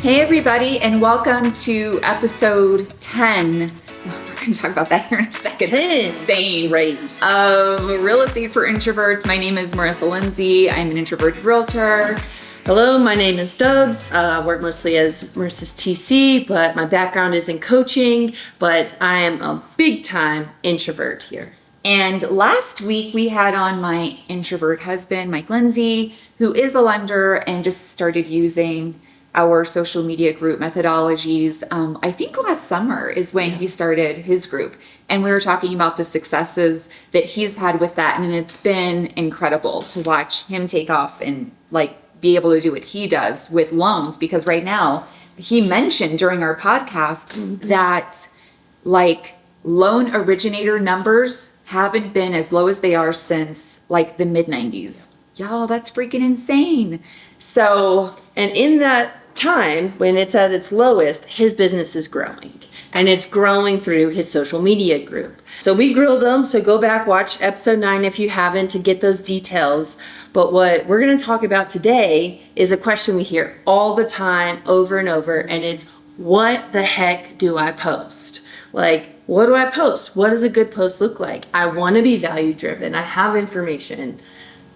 Hey everybody, and welcome to episode 10. We're going to talk about that here in a second. 10. Insane. Great. Real estate for introverts. My name is Marisa Lindsay. I'm an introverted realtor. Hello, my name is Dubs. Work mostly as Marisa's TC, but my background is in coaching, but I am a big time introvert here. And last week we had on my introvert husband, Mike Lindsay, who is a lender and just started using our social media group methodologies. I think last summer is when he started his group. And we were talking about the successes that he's had with that. And it's been incredible to watch him take off and be able to do what he does with loans. Because right now, he mentioned during our podcast that loan originator numbers haven't been as low as they are since the mid 90s. Y'all, that's freaking insane. So, and in that time when it's at its lowest, his business is growing, and it's growing through his social media group. So we grilled them. So go back, watch episode 9 if you haven't, to get those details. But what we're going to talk about today is a question we hear all the time, over and over, and it's, what the heck do I post? What do I post? What does a good post look like? I want to be value driven. I have information.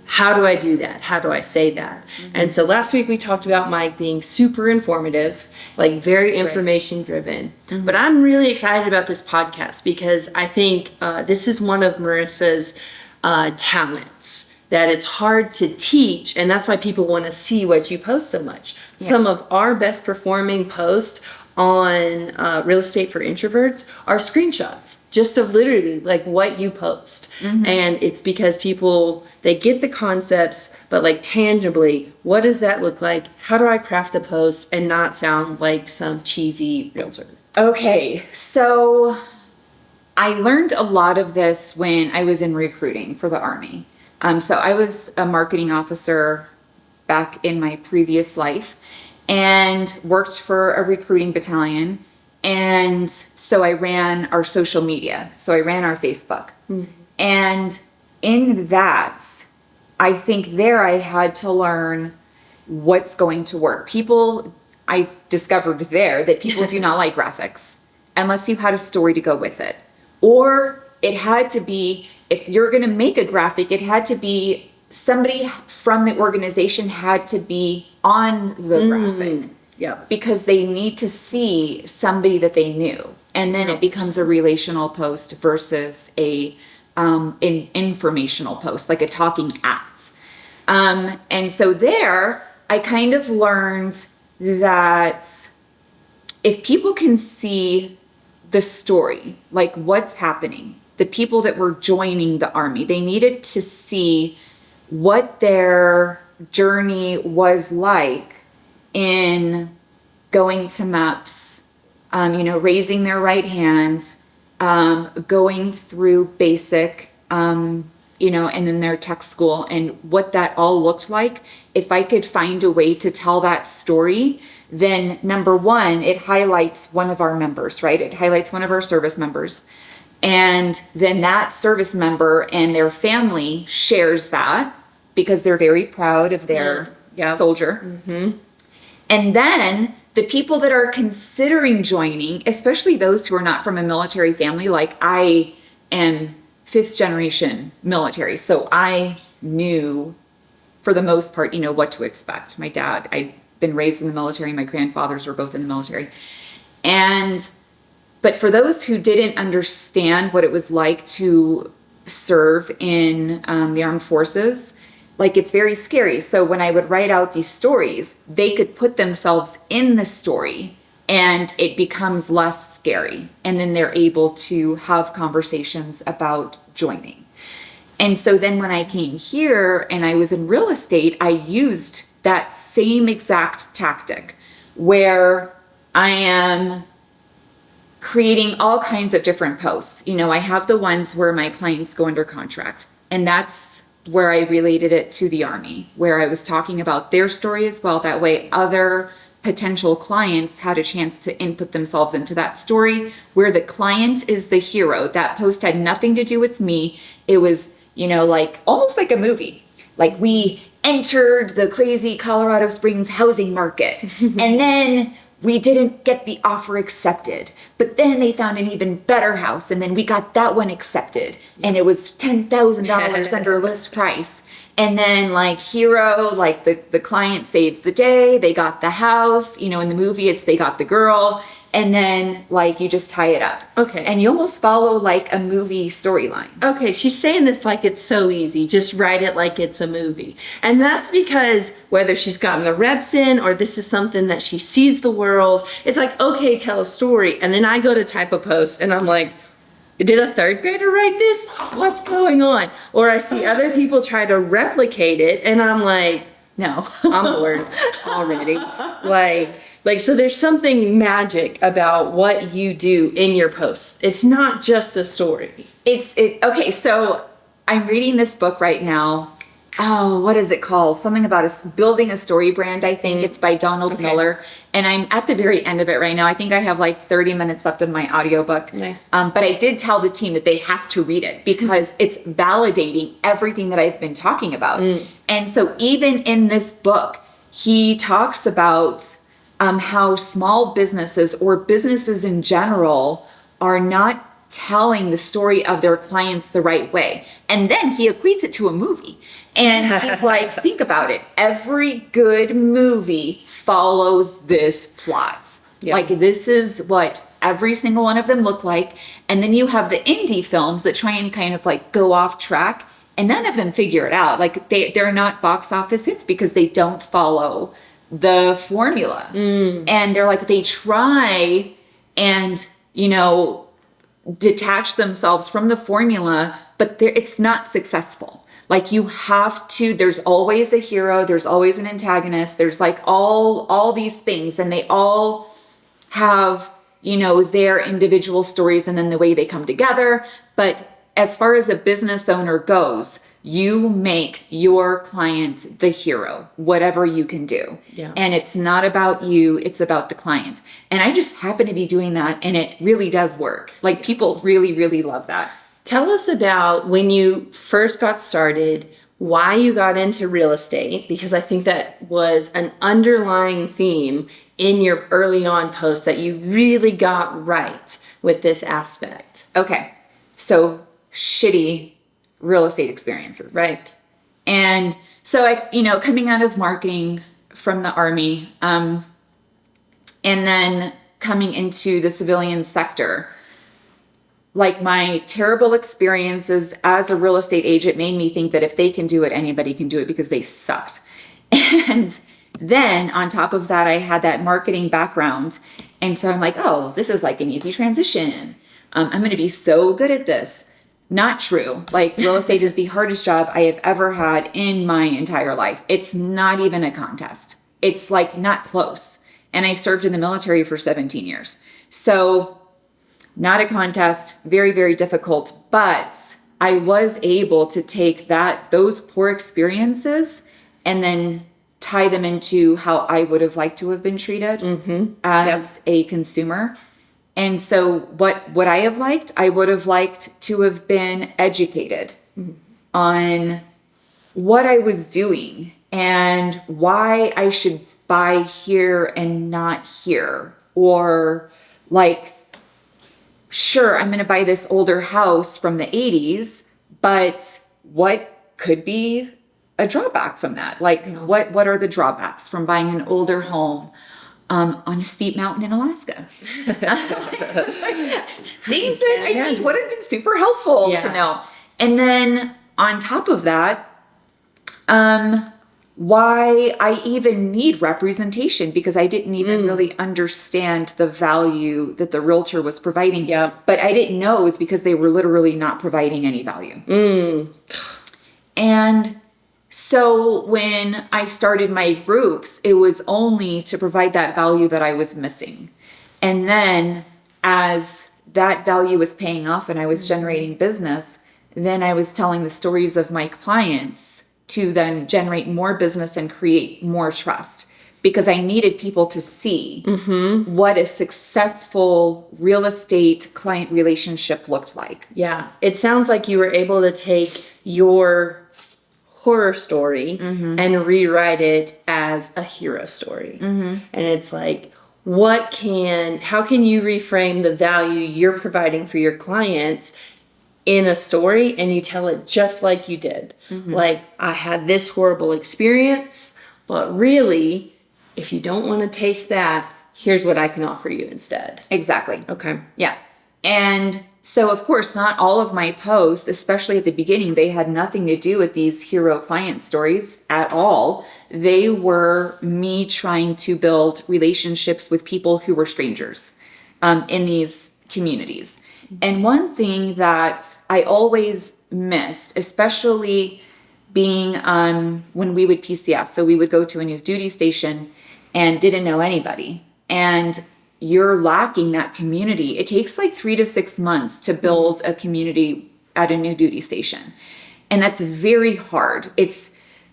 How do I do that? How do I say that? Mm-hmm. And so last week we talked about Mike being super informative, very information driven. Mm-hmm. But I'm really excited about this podcast because I think this is one of Marisa's talents that it's hard to teach. And that's why people want to see what you post so much. Yeah. Some of our best performing posts on Real Estate for Introverts are screenshots just of literally what you post. Mm-hmm. And it's because people, they get the concepts, but tangibly, what does that look like? How do I craft a post and not sound like some cheesy realtor? Okay, so I learned a lot of this when I was in recruiting for the Army. So I was a marketing officer back in my previous life and worked for a recruiting battalion. And so I ran our social media. So I ran our Facebook. Mm-hmm. And in that, I think there I had to learn what's going to work. I discovered there that people do not like graphics unless you had a story to go with it. Or it had to be, if you're going to make a graphic, it had to be somebody from the organization had to be on the graphic. Yeah. Because they need to see somebody that they knew. And then it becomes a relational post versus an informational post, like a talking ads. And so there, I kind of learned that if people can see the story, what's happening, the people that were joining the Army, they needed to see what their journey was like in going to MEPS, raising their right hands, going through basic, and then their tech school, and what that all looked like. If I could find a way to tell that story, then number one, it highlights one of our members, right? It highlights one of our service members. And then that service member and their family shares that because they're very proud of their soldier. Mm-hmm. And then the people that are considering joining, especially those who are not from a military family, I am 5th generation military. So I knew for the most part, what to expect. My dad, I'd been raised in the military. My grandfathers were both in the military. But for those who didn't understand what it was like to serve in the armed forces, it's very scary. So when I would write out these stories, they could put themselves in the story and it becomes less scary. And then they're able to have conversations about joining. And so then when I came here and I was in real estate, I used that same exact tactic where I am creating all kinds of different posts. I have the ones where my clients go under contract, and that's where I related it to the Army, where I was talking about their story as well. That way other potential clients had a chance to input themselves into that story where the client is the hero. That post had nothing to do with me. It was, almost like a movie. We entered the crazy Colorado Springs housing market. And then we didn't get the offer accepted, but then they found an even better house, and then we got that one accepted, and it was $10,000 under list price. And then like hero, like the client saves the day, they got the house, you know, in the movie it's they got the girl, and then like you just tie it up. Okay. And you almost follow like a movie storyline. Okay, she's saying this like it's so easy. Just write it like it's a movie. And that's because whether she's gotten the reps in or this is something that she sees the world, it's like, okay, tell a story. And then I go to type a post and I'm like, did a third grader write this? What's going on? Or I see other people try to replicate it and I'm like, no, I'm bored already. Like, so there's something magic about what you do in your posts. It's not just a story. Okay, so I'm reading this book right now. Oh, what is it called? Something about building a story brand, I think. It's by Donald Miller. And I'm at the very end of it right now. I think I have like 30 minutes left in my audiobook. Nice. But I did tell the team that they have to read it because it's validating everything that I've been talking about. And so even in this book, he talks about how small businesses or businesses in general are not telling the story of their clients the right way. And then he equates it to a movie. And he's like, think about it. Every good movie follows this plot. Yeah. Like this is what every single one of them look like. And then you have the indie films that try and kind of like go off track and none of them figure it out. Like they're not box office hits because they don't follow the formula. And they're like, they try and, you know, detach themselves from the formula, but it's not successful. Like you have to, there's always a hero, there's always an antagonist, there's like all these things, and they all have, you know, their individual stories and then the way they come together. But as far as a business owner goes, you make your clients the hero, whatever you can do. Yeah. And it's not about you, it's about the client. And I just happen to be doing that, and it really does work. Like people really, really love that. Tell us about when you first got started, why you got into real estate, because I think that was an underlying theme in your early on post that you really got right with this aspect. Okay. So shitty real estate experiences. Right. And so I, you know, coming out of marketing from the Army, and then coming into the civilian sector, like my terrible experiences as a real estate agent made me think that if they can do it, anybody can do it because they sucked. And then on top of that, I had that marketing background. And so I'm like, oh, this is like an easy transition. I'm going to be so good at this. Not true. Like real estate is the hardest job I have ever had in my entire life. It's not even a contest. It's like not close. And I served in the military for 17 years. So not a contest, very, very difficult. But I was able to take those poor experiences and then tie them into how I would have liked to have been treated as a consumer. And so what I have liked, I would have liked to have been educated on what I was doing and why I should buy here and not here. Or like, sure, I'm going to buy this older house from the 80s, but what could be a drawback from that? Like, what are the drawbacks from buying an older home on a steep mountain in Alaska? Things that I think would have been super helpful to know. And then on top of that, why I even need representation, because I didn't even really understand the value that the realtor was providing. Yeah. But I didn't know it was because they were literally not providing any value. And so when I started my groups, it was only to provide that value that I was missing. And then as that value was paying off and I was generating business, then I was telling the stories of my clients to then generate more business and create more trust, because I needed people to see what a successful real estate client relationship looked like. Yeah. It sounds like you were able to take your horror story and rewrite it as a hero story. And it's like, how can you reframe the value you're providing for your clients in a story, and you tell it just like you did. Like, I had this horrible experience, but really, if you don't want to taste that, here's what I can offer you instead. Exactly. Okay. Yeah. And so, of course, not all of my posts, especially at the beginning, they had nothing to do with these hero client stories at all. They were me trying to build relationships with people who were strangers in these communities. And one thing that I always missed, especially being when we would PCS, so we would go to a new duty station and didn't know anybody. And you're lacking that community. It takes like 3 to 6 months to build a community at a new duty station. And that's very hard. It's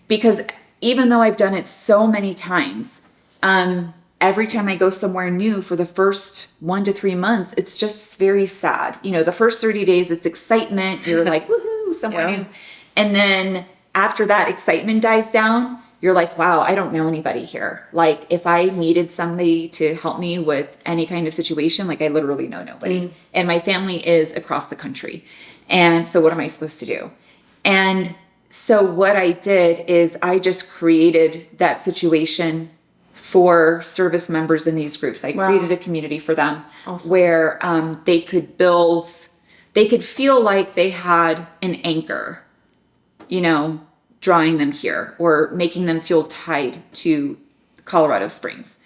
because even though I've done it so many times, every time I go somewhere new for the first 1 to 3 months, it's just very sad. You know, the first 30 days, it's excitement. You're like, woohoo, somewhere new. And then after that excitement dies down, you're like, wow, I don't know anybody here. Like, if I needed somebody to help me with any kind of situation, like, I literally know nobody. And my family is across the country. And so what am I supposed to do? And so what I did is I just created that situation for service members in these groups. I created a community for them where they could feel like they had an anchor, you know, drawing them here or making them feel tied to Colorado Springs.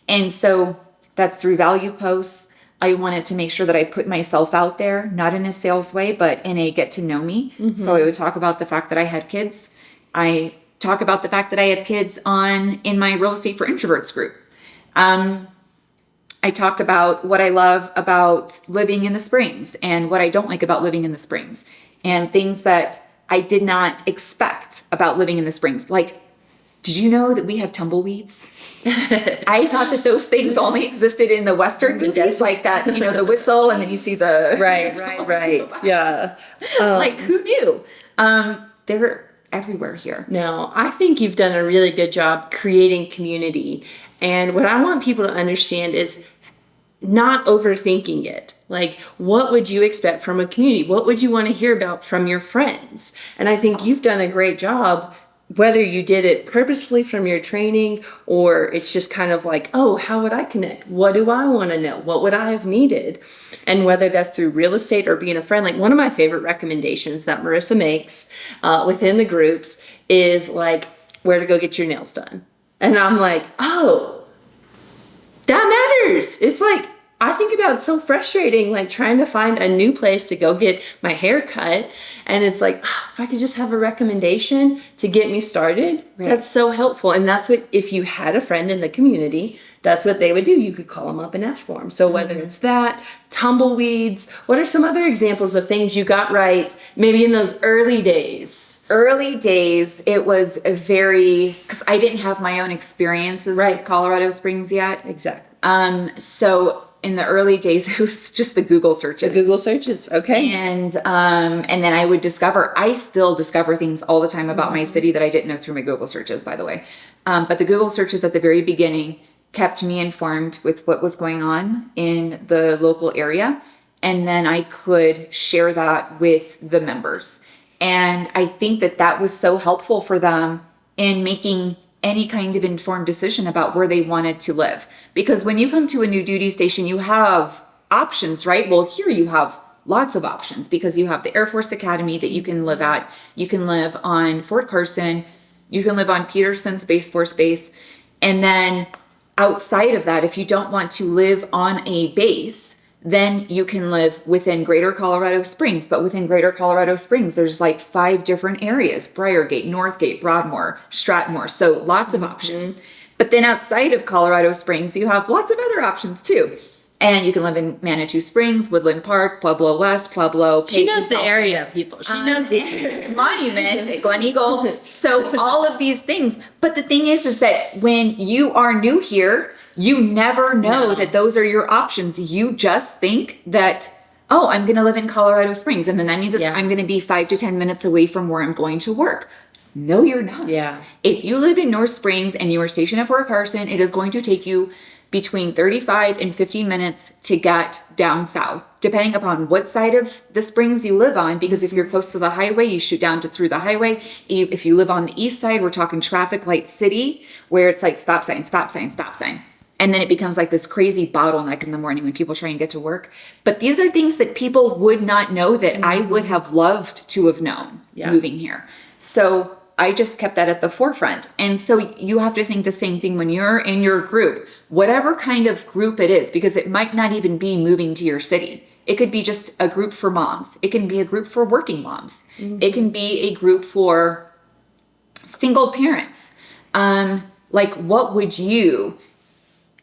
And so that's through value posts. I wanted to make sure that I put myself out there, not in a sales way, but in a get to know me. So I would talk about the fact that I had kids. I talk about the fact that I have kids in my Real Estate for Introverts group. I talked about what I love about living in the Springs and what I don't like about living in the Springs, and things that I did not expect about living in the Springs. Like, did you know that we have tumbleweeds? I thought that those things only existed in the Western movies, like that, you know, the whistle, and then you see the... Right. Yeah. Like, who knew? They're everywhere here. No, I think you've done a really good job creating community. And what I want people to understand is not overthinking it. Like, what would you expect from a community? What would you want to hear about from your friends? And I think you've done a great job, whether you did it purposefully from your training or it's just kind of like, oh, how would I connect? What do I want to know? What would I have needed? And whether that's through real estate or being a friend, like one of my favorite recommendations that Marisa makes within the groups is like where to go get your nails done. And I'm like, oh, that matters. It's like, I think about it's so frustrating, like trying to find a new place to go get my hair cut. And it's like, if I could just have a recommendation to get me started, that's so helpful. And that's what, if you had a friend in the community, that's what they would do. You could call them up and ask for them. So whether it's that, tumbleweeds, what are some other examples of things you got right, maybe in those early days? Early days, it was because I didn't have my own experiences with Colorado Springs yet. Exactly. So in the early days, it was just the Google searches. The Google searches, okay. And then I still discover things all the time about my city that I didn't know through my Google searches, by the way. But the Google searches at the very beginning kept me informed with what was going on in the local area. And then I could share that with the members. And I think that was so helpful for them in making any kind of informed decision about where they wanted to live. Because when you come to a new duty station, you have options, right? Well, here you have lots of options because you have the Air Force Academy that you can live at. You can live on Fort Carson. You can live on Peterson Space Force Base. And then outside of that, if you don't want to live on a base, then you can live within Greater Colorado Springs. But within Greater Colorado Springs, there's like 5 different areas: Briargate, Northgate, Broadmoor, Stratmore. So lots of options. But then outside of Colorado Springs, you have lots of other options too. And you can live in Manitou Springs, Woodland Park, Pueblo West, Pueblo. She knows the area, people. She knows the area. Monument, Glen Eagle. So all of these things. But the thing is that when you are new here, you never know that those are your options. You just think that, oh, I'm going to live in Colorado Springs. And then that means I'm going to be 5 to 10 minutes away from where I'm going to work. No, you're not. Yeah. If you live in North Springs and you are stationed at Fort Carson, it is going to take you between 35 and 50 minutes to get down south, depending upon what side of the Springs you live on. Because if you're close to the highway, you shoot down through the highway. If you live on the east side, we're talking traffic light city, where it's like stop sign, stop sign, stop sign. And then it becomes like this crazy bottleneck in the morning when people try and get to work. But these are things that people would not know that I would have loved to have known moving here. So I just kept that at the forefront. And so you have to think the same thing when you're in your group, whatever kind of group it is, because it might not even be moving to your city. It could be just a group for moms. It can be a group for working moms. It can be a group for single parents. Like, what would you...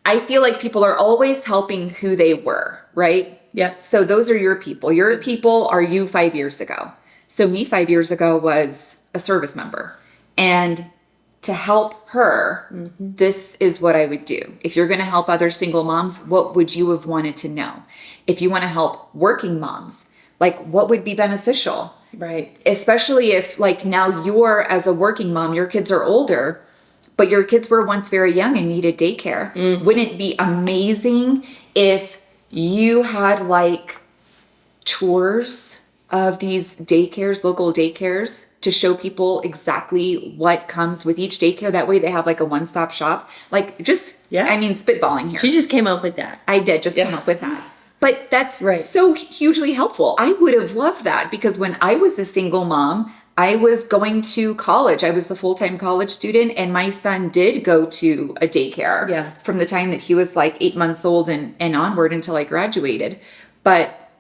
I feel like people are always helping who they were, right? Yep. So those are your people. Your people are you 5 years ago. So me 5 years ago was a service member. And to help her, this is what I would do. If you're going to help other single moms, what would you have wanted to know? If you want to help working moms, like what would be beneficial? Right. Especially if like now you're as a working mom, your kids are older, but your kids were once very young and needed daycare. Wouldn't it be amazing if you had like tours of these daycares, local daycares, to show people exactly what comes with each daycare? That way they have like a one-stop shop. Like just, I mean, spitballing here. She just came up with that. I did just come up with that. But that's Right. so hugely helpful. I would have loved that because when I was a single mom, I was going to college. I was the full-time college student, and my son did go to a daycare from the time that he was like 8 months old and onward until I graduated. But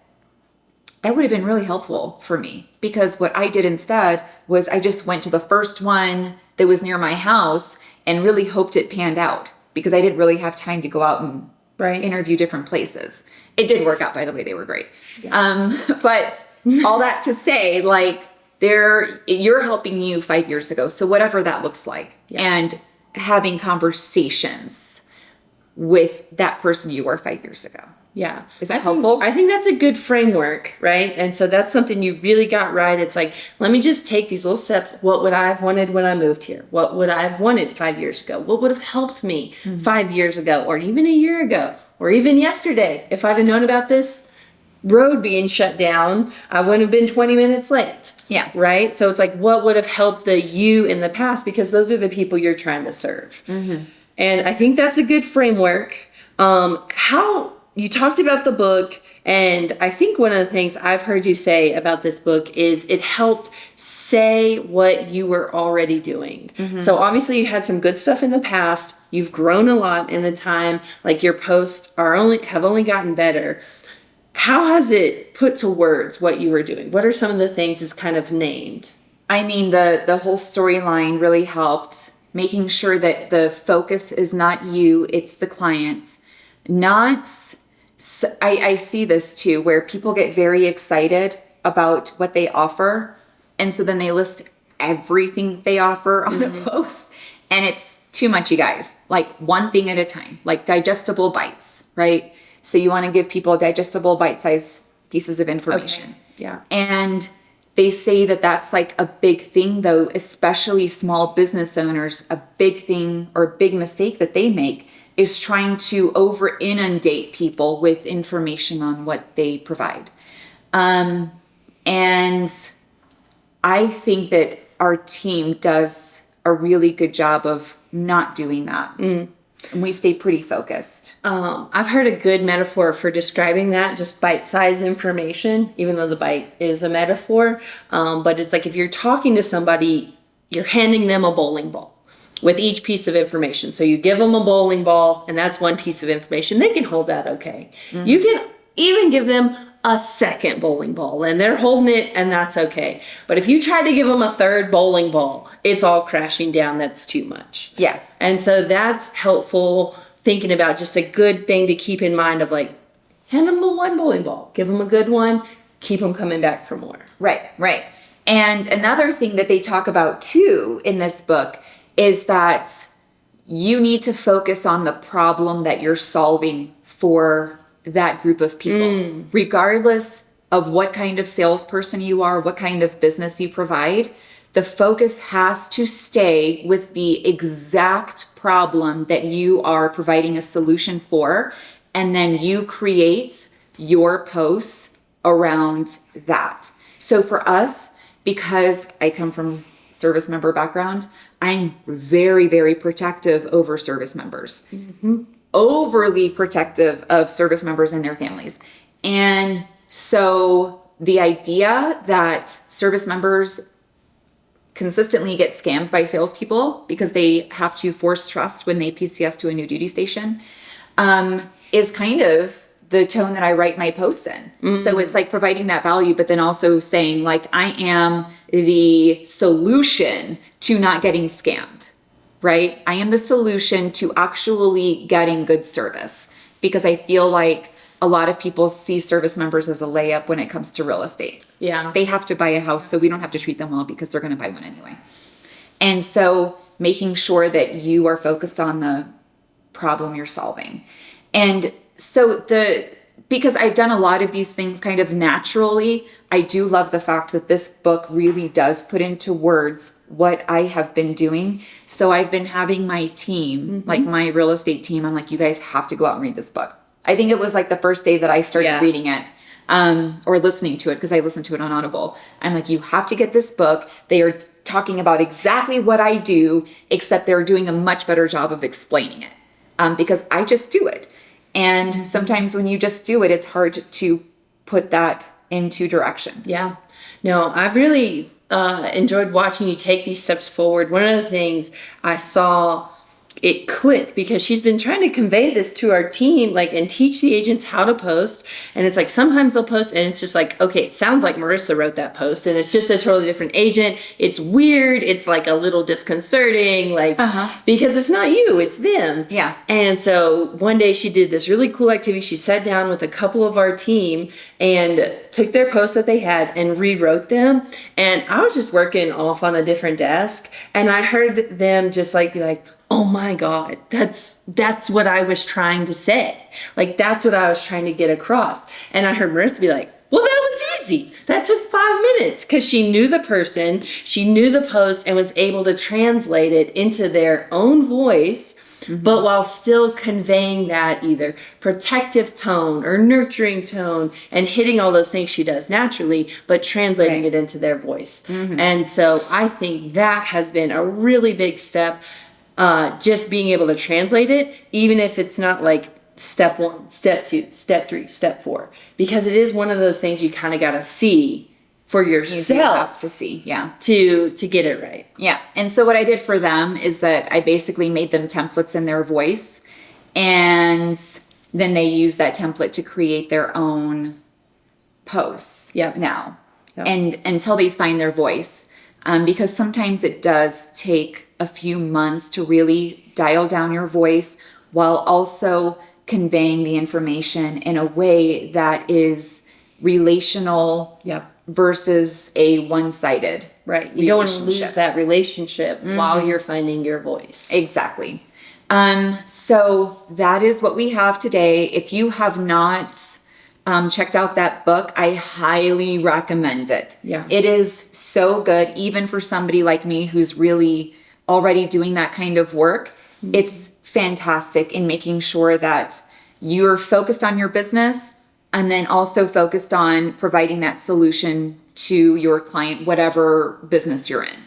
that would have been really helpful for me because what I did instead was I just went to the first one that was near my house and really hoped it panned out because I didn't really have time to go out and interview different places. It did work out, by the way. They were great. But all that to say, like, you're helping you 5 years ago. So whatever that looks like, and having conversations with that person you were 5 years ago. Yeah. Is that helpful? I think that's a good framework, right? And so that's something you really got right. It's like, let me just take these little steps. What would I have wanted when I moved here? What would I have wanted 5 years ago? What would have helped me 5 years ago, or even a year ago, or even yesterday? If I'd have known about this road being shut down, I wouldn't have been 20 minutes late. Yeah. Right? So it's like, what would have helped the you in the past? Because those are the people you're trying to serve. And I think that's a good framework. How you talked about the book, and I think one of the things I've heard you say about this book is it helped say what you were already doing. So obviously you had some good stuff in the past. You've grown a lot in the time. Like your posts have only gotten better. How has it put to words what you were doing? What are some of the things it's kind of named? I mean, the whole storyline really helped, making sure that the focus is not you, it's the clients. I see this too, where people get very excited about what they offer. And so then they list everything they offer on a post. And it's too much, you guys. Like one thing at a time, like digestible bites, right? So you want to give people digestible bite-sized pieces of information. Okay. Yeah. And they say that that's like a big thing, though, especially small business owners. A big thing or a big mistake that they make is trying to over inundate people with information on what they provide. And I think that our team does a really good job of not doing that. And we stay pretty focused. I've heard a good metaphor for describing that, just bite-sized information, even though the bite is a metaphor. But it's like if you're talking to somebody, you're handing them a bowling ball with each piece of information. So you give them a bowling ball, and that's one piece of information. They can hold that okay. You can even give them a second bowling ball, and they're holding it, and that's okay. But if you try to give them a third bowling ball, it's all crashing down. That's too much. Yeah. And so that's helpful, thinking about just a good thing to keep in mind of like, hand them the one bowling ball, give them a good one, keep them coming back for more. Right. And another thing that they talk about too in this book is that you need to focus on the problem that you're solving for that group of people, regardless of what kind of salesperson you are, what kind of business you provide. The focus has to stay with the exact problem that you are providing a solution for, and then you create your posts around that. So for us, because I come from service member background, I'm very, very protective over service members. Overly protective of service members and their families. And so the idea that service members consistently get scammed by salespeople because they have to force trust when they PCS to a new duty station is kind of the tone that I write my posts in. So it's like providing that value, but then also saying like, I am the solution to not getting scammed, right? I am the solution to actually getting good service, because I feel like a lot of people see service members as a layup when it comes to real estate. Yeah. They have to buy a house, so we don't have to treat them well because they're going to buy one anyway. And so making sure that you are focused on the problem you're solving. And so because I've done a lot of these things kind of naturally, I do love the fact that this book really does put into words what I have been doing. So I've been having my team, like my real estate team, I'm like, you guys have to go out and read this book. I think it was like the first day that I started reading it, or listening to it, because I listened to it on Audible. I'm like, you have to get this book. They are talking about exactly what I do, except they're doing a much better job of explaining it, because I just do it. And sometimes when you just do it, it's hard to put that into direction. Yeah. No, I've really enjoyed watching you take these steps forward. One of the things I saw it click, because she's been trying to convey this to our team, like, and teach the agents how to post. And it's like, sometimes they'll post and it's just like, okay, it sounds like Marisa wrote that post, and it's just a totally different agent. It's weird. It's like a little disconcerting, like, because it's not you, it's them. Yeah. And so one day she did this really cool activity. She sat down with a couple of our team and took their posts that they had and rewrote them. And I was just working off on a different desk, and I heard them just like be like, oh my God, that's what I was trying to say. Like, that's what I was trying to get across. And I heard Marisa be like, well, that was easy. That took 5 minutes, because she knew the person, she knew the post, and was able to translate it into their own voice, but while still conveying that either protective tone or nurturing tone, and hitting all those things she does naturally, but translating it into their voice. And so I think that has been a really big step. Just being able to translate it, even if it's not like step 1, step 2, step 3, step 4, because it is one of those things you kind of got to see for yourself. You have to see, to get it right. Yeah. And so what I did for them is that I basically made them templates in their voice, and then they use that template to create their own posts now. And until they find their voice. Because sometimes it does take a few months to really dial down your voice while also conveying the information in a way that is relational versus a one-sided Right. You don't want to lose that relationship while you're finding your voice. Exactly. So that is what we have today. If you have not checked out that book, I highly recommend it. Yeah. It is so good, even for somebody like me who's really already doing that kind of work. It's fantastic in making sure that you're focused on your business, and then also focused on providing that solution to your client, whatever business you're in.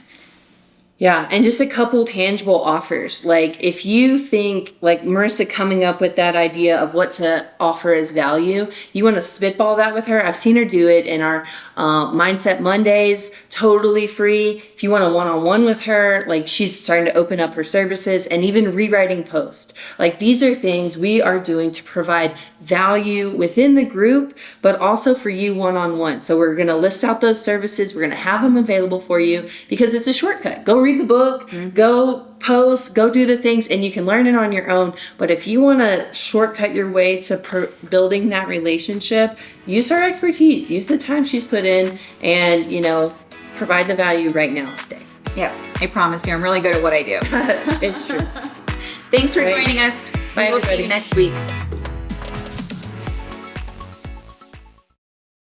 Yeah, and just a couple tangible offers. Like, if you think, like Marisa coming up with that idea of what to offer as value, you want to spitball that with her. I've seen her do it in our Mindset Mondays, totally free. If you want a one-on-one with her, like, she's starting to open up her services, and even rewriting posts. Like, these are things we are doing to provide value within the group, but also for you one-on-one. So we're going to list out those services. We're going to have them available for you, because it's a shortcut. Go read the book, go post, go do the things, and you can learn it on your own. But if you want to shortcut your way to building that relationship, use her expertise, use the time she's put in, and, provide the value right now today. Yeah, I promise you, I'm really good at what I do. It's true. Thanks for joining us. Bye, We'll see everybody. you next week.